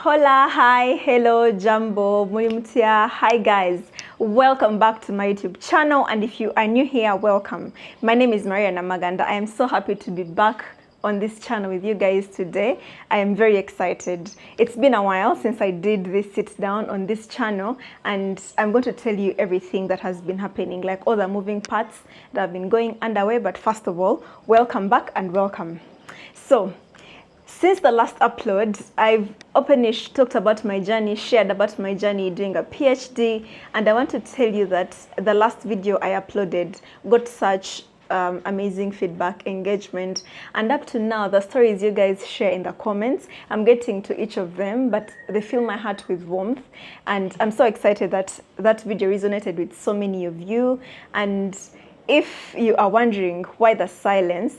Hola, hi, hello, Jambo, Mulimtia. Hi guys, welcome back to my YouTube channel, and if you are new here, welcome. My name is Maria Namaganda. I am so happy to be back on this channel with you guys today. I am very excited. It's been a while since I did this sit down on this channel, and I'm going to tell you everything that has been happening, like all the moving parts that have been going underway. But first of all, welcome back and welcome. So since the last upload, I've openly talked about my journey, shared about my journey doing a PhD, and I want to tell you that the last video I uploaded got such amazing feedback, engagement, and up to now, the stories you guys share in the comments, I'm getting to each of them, but they fill my heart with warmth, and I'm so excited that that video resonated with so many of you. And if you are wondering why the silence,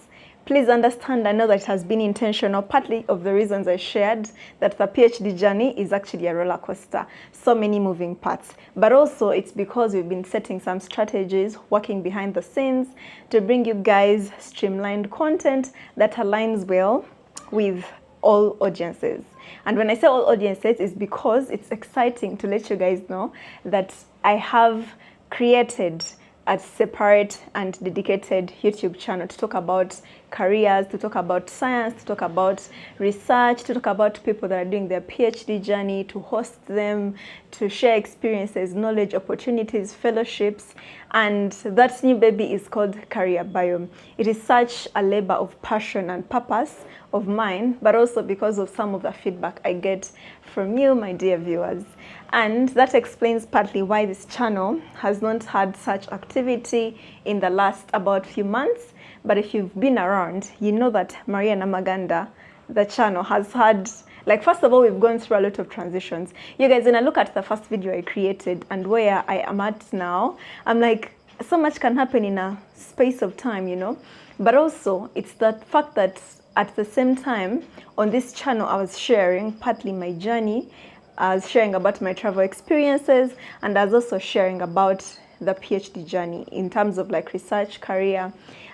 please understand, I know that it has been intentional. Partly of the reasons I shared, that the PhD journey is actually a roller coaster, so many moving parts. But also it's because we've been setting some strategies, working behind the scenes to bring you guys streamlined content that aligns well with all audiences. And when I say all audiences, it's because it's exciting to let you guys know that I have created a separate and dedicated YouTube channel to talk about careers, to talk about science, to talk about research, to talk about people that are doing their PhD journey, to host them, to share experiences, knowledge, opportunities, fellowships. And that new baby is called CareerBiome. It is such a labor of passion and purpose of mine, but also because of some of the feedback I get from you, my dear viewers. And that explains partly why this channel has not had such activity in the last about few months. But if you've been around, you know that Maria Namaganda, the channel, has had, like, first of all, we've gone through a lot of transitions. You guys, when I look at the first video I created and where I am at now, I'm like, so much can happen in a space of time, you know. But also, it's the fact that at the same time, on this channel, I was sharing partly my journey. I was sharing about my travel experiences, and I was also sharing about the PhD journey in terms of like research, career.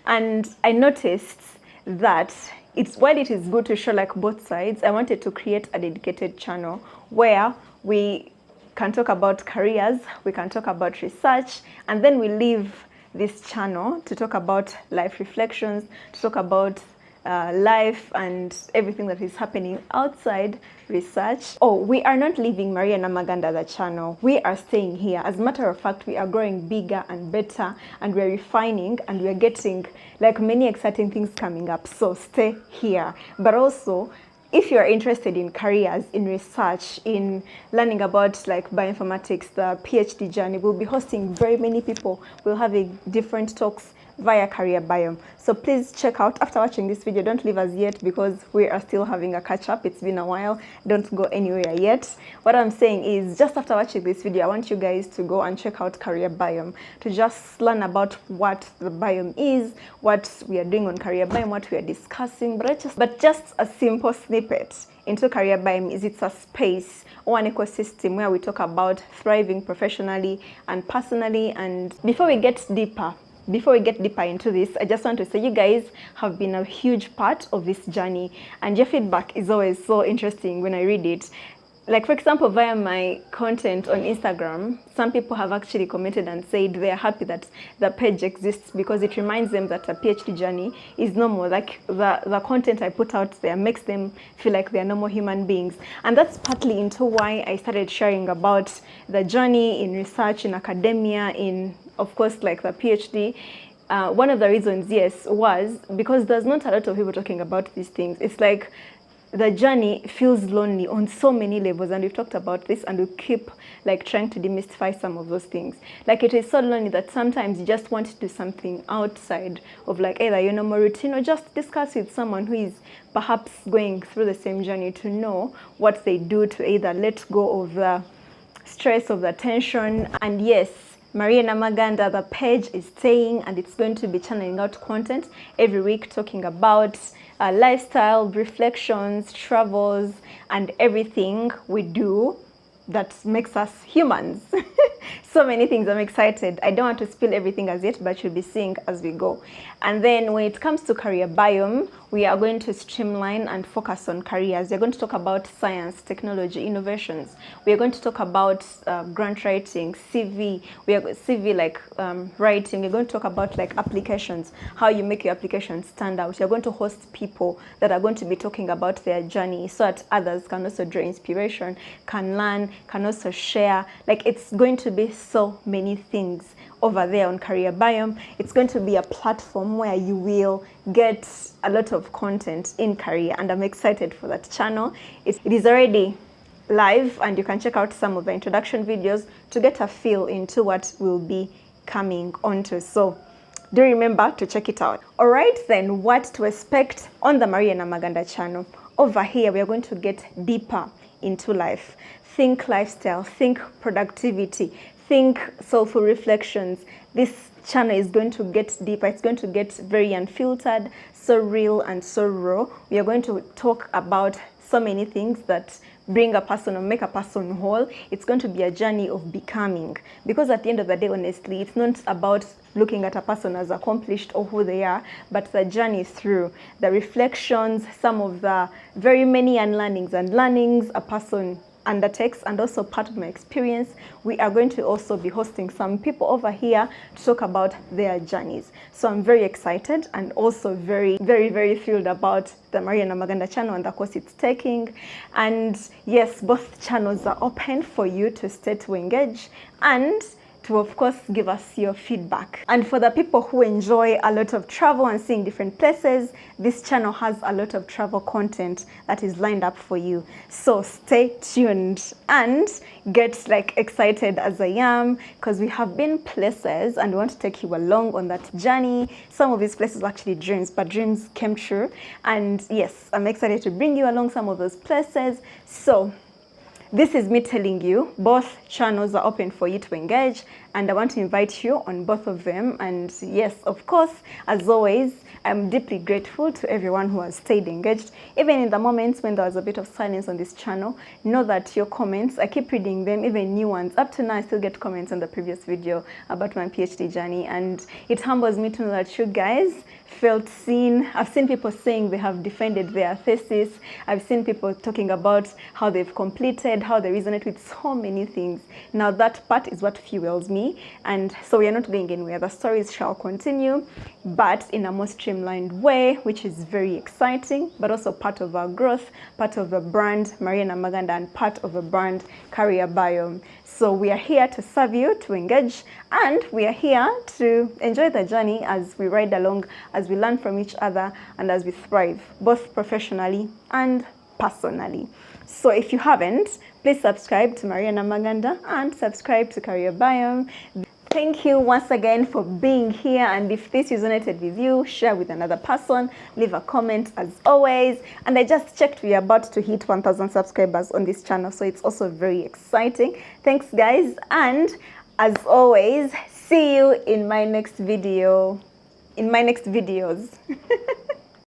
And I noticed that while it is good to show like both sides, I wanted to create a dedicated channel where we can talk about careers, we can talk about research, and then we leave this channel to talk about life reflections, to talk about life and everything that is happening outside research. Oh, we are not leaving Maria Namaganda the channel. We are staying here. As a matter of fact, we are growing bigger and better, and we're refining, and we're getting like many exciting things coming up. So stay here. But also, if you're interested in careers, in research, in learning about like bioinformatics, the PhD journey, we'll be hosting very many people. We'll have different talks via CareerBiome. So please check out after watching this video. Don't leave us yet because we are still having a catch up. It's been a while. Don't go anywhere yet. What I'm saying is, just after watching this video, I want you guys to go and check out CareerBiome to just learn about what the biome is, what we are doing on CareerBiome, what we are discussing. But just a simple snippet into CareerBiome is it's a space or an ecosystem where we talk about thriving professionally and personally. And before we get deeper into this, I just want to say you guys have been a huge part of this journey, and your feedback is always so interesting when I read it. Like, for example, via my content on Instagram, some people have actually commented and said they are happy that the page exists because it reminds them that a PhD journey is normal. Like the content I put out there makes them feel like they are normal human beings. And that's partly into why I started sharing about the journey in research, in academia, in, of course, like the PhD. One of the reasons, yes, was because there's not a lot of people talking about these things. It's like the journey feels lonely on so many levels, and we've talked about this, and we keep like trying to demystify some of those things. Like, it is so lonely that sometimes you just want to do something outside of like either your normal routine, or just discuss with someone who is perhaps going through the same journey, to know what they do to either let go of the stress, of the tension. And yes, Maria Namaganda, the page is staying, and it's going to be channeling out content every week talking about lifestyle, reflections, travels, and everything we do that makes us humans. So many things. I'm excited. I don't want to spill everything as yet, but you'll be seeing as we go. And then when it comes to CareerBiome, we are going to streamline and focus on careers. We're going to talk about science, technology, innovations. We are going to talk about grant writing, CV. We are CV like writing. We're going to talk about like applications, how you make your application stand out. You're going to host people that are going to be talking about their journey so that others can also draw inspiration, can learn, can also share. Like, it's going to be so many things over there on CareerBiome. It's going to be a platform where you will get a lot of content in career, and I'm excited for that channel. It is already live, and you can check out some of the introduction videos to get a feel into what will be coming onto. So do remember to check it out. All right, then, what to expect on the Maria Namaganda channel. Over here, we are going to get deeper into life. Think lifestyle, think productivity, think soulful reflections. This channel is going to get deeper. It's going to get very unfiltered, so real and so raw. We are going to talk about so many things that bring a person or make a person whole. It's going to be a journey of becoming, because at the end of the day, honestly, it's not about looking at a person as accomplished or who they are, but the journey through the reflections, some of the very many unlearnings and learnings a person undertakes, and also part of my experience. We are going to also be hosting some people over here to talk about their journeys. So I'm very excited and also very thrilled about the Maria Namaganda channel and the course it's taking. And yes, both channels are open for you to stay to engage and to, of course, give us your feedback. And for the people who enjoy a lot of travel and seeing different places, this channel has a lot of travel content that is lined up for you. So stay tuned and get like excited as I am, because we have been places and we want to take you along on that journey. Some of these places were actually dreams, but dreams came true. And yes, I'm excited to bring you along some of those places. So this is me telling you, both channels are open for you to engage, and I want to invite you on both of them. And yes, of course, as always, I'm deeply grateful to everyone who has stayed engaged. Even in the moments when there was a bit of silence on this channel, know that your comments, I keep reading them, even new ones. Up to now, I still get comments on the previous video about my PhD journey, and it humbles me to know that you guys felt seen. I've seen people saying they have defended their thesis. I've seen people talking about how they've completed, how they resonate with so many things. Now that part is what fuels me, and so we are not going anywhere. The stories shall continue, but in a more streamlined way, which is very exciting, but also part of our growth, part of the brand Maria Namaganda, and part of the brand CareerBiome. So we are here to serve you, to engage, and we are here to enjoy the journey as we ride along, as we learn from each other, and as we thrive, both professionally and personally. So if you haven't, please subscribe to Maria Namaganda and subscribe to CareerBiome. Thank you once again for being here, and if this resonated with you, share with another person, leave a comment as always. And I just checked, we are about to hit 1,000 subscribers on this channel, so it's also very exciting. Thanks guys, and as always, see you in my next video, in my next videos.